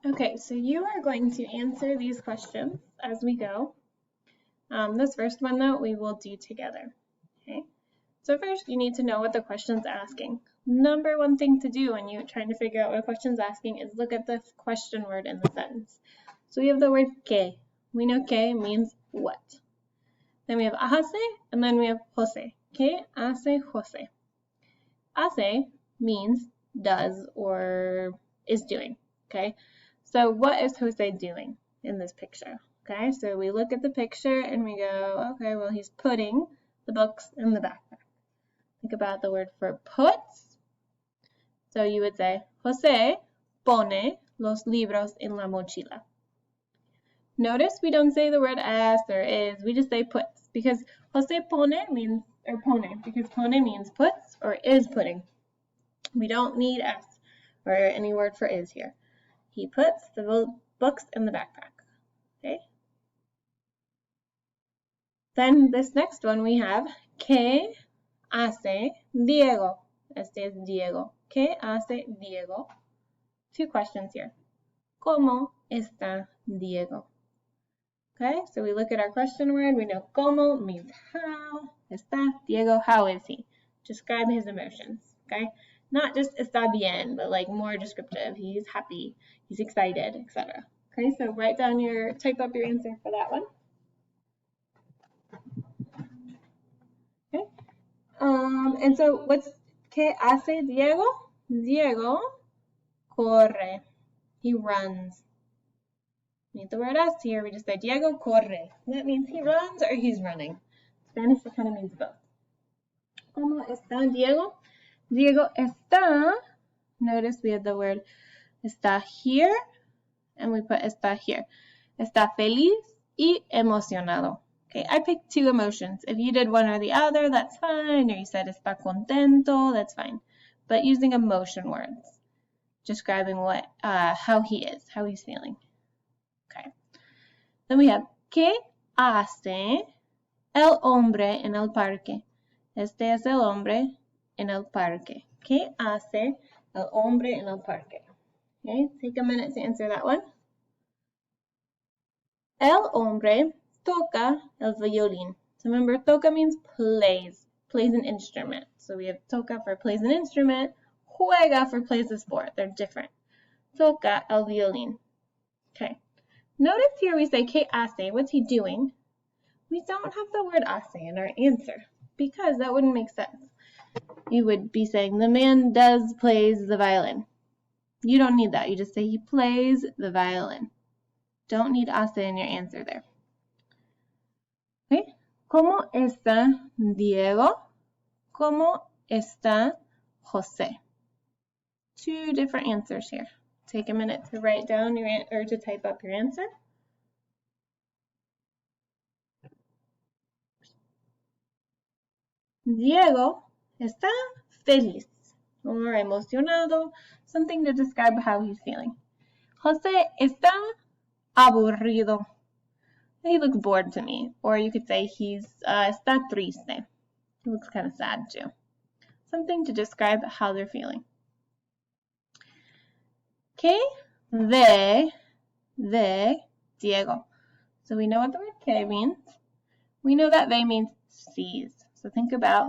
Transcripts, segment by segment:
Okay, so you are going to answer these questions as we go. This first one, though, we will do together. Okay, so first you need to know what the question's asking. Number one thing to do when you're trying to figure out what a question's asking is look at the question word in the sentence. So we have the word que. We know que means what. Then we have hace, and then we have Jose. Que hace Jose? Hace means does or is doing. Okay, so what is Jose doing in this picture? Okay, so we look at the picture and we go, okay, well, he's putting the books in the backpack. Think about the word for puts. So you would say, Jose pone los libros en la mochila. Notice we don't say the word es or is, we just say puts because Jose pone means, or pone, because pone means puts or is putting. We don't need es or any word for is here. He puts the books in the backpack. Okay. Then this next one we have, ¿Qué hace Diego? Este es Diego. ¿Qué hace Diego? Two questions here. ¿Cómo está Diego? Okay, so we look at our question word. We know ¿cómo means how. Está Diego, how is he? Describe his emotions. Okay, not just está bien, but like more descriptive. He's happy, he's excited, etc. Okay, so type up your answer for that one. Okay, and so ¿qué hace Diego? Diego corre. He runs. Need the word es here. We just say Diego corre. That means he runs or he's running. Spanish, it kind of means both. ¿Cómo está Diego? Diego está. Notice we have the word está here, and we put está here. Está feliz y emocionado. Okay, I picked two emotions. If you did one or the other, that's fine. Or you said está contento, that's fine. But using emotion words, describing how he is, how he's feeling. Okay. Then we have ¿Qué hace el hombre en el parque? Este es el hombre en el parque. ¿Qué hace el hombre en el parque? Okay, take a minute to answer that one. El hombre toca el violín. So remember, toca means plays an instrument. So we have toca for plays an instrument, juega for plays a sport. They're different. Toca el violín. Okay. Notice here we say ¿Qué hace? What's he doing? We don't have the word hace in our answer because that wouldn't make sense. You would be saying the man plays the violin. You don't need that. You just say he plays the violin. Don't need hace in your answer there. Okay. ¿Cómo está Diego? ¿Cómo está Jose? Two different answers here. Take a minute to write down to type up your answer. Diego está feliz or emocionado, something to describe how he's feeling. Jose está aburrido. He looks bored to me. Or you could say está triste. He looks kind of sad too. Something to describe how they're feeling. ¿Qué ve Diego? So we know what the word que means. We know that ve means sees. So think about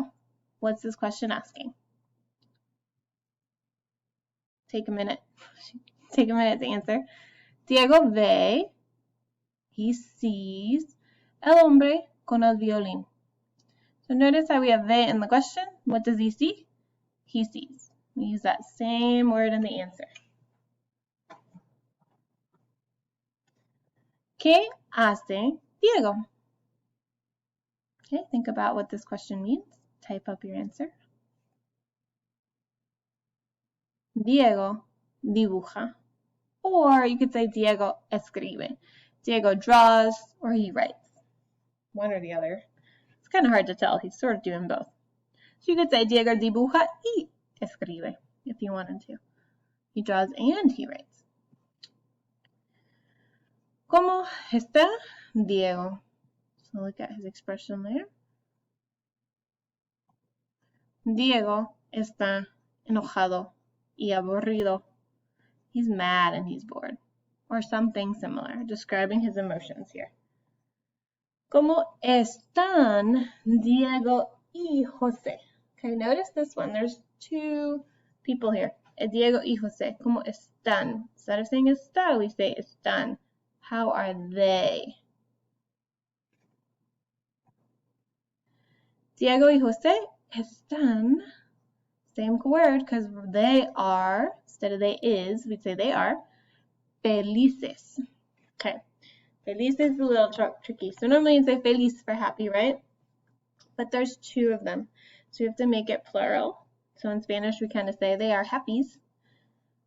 what's this question asking. Take a minute to answer. Diego ve, he sees, el hombre con el violín. So notice how we have ve in the question. What does he see? He sees. We use that same word in the answer. ¿Qué hace Diego? Okay, think about what this question means. Type up your answer. Diego dibuja. Or you could say Diego escribe. Diego draws or he writes. One or the other. It's kind of hard to tell. He's sort of doing both. So you could say Diego dibuja y escribe if you wanted to. He draws and he writes. ¿Cómo está Diego? So look at his expression there. Diego está enojado y aburrido. He's mad and he's bored. or something similar, describing his emotions here. ¿Cómo están Diego y José? Okay, notice this one. There's two people here. Diego y José. ¿Cómo están? Instead of saying está, we say están. How are they? Diego y José están, same word because they are, instead of they is, we'd say they are, felices. Okay, feliz is a little tricky. So normally you'd say feliz for happy, right? But there's two of them. So we have to make it plural. So in Spanish we kind of say they are happies.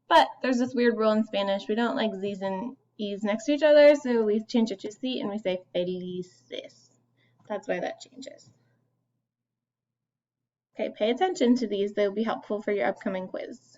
But there's this weird rule in Spanish. We don't like Z's and E's next to each other, so we change it to C and we say felices. That's why that changes. Okay, pay attention to these. They'll be helpful for your upcoming quiz.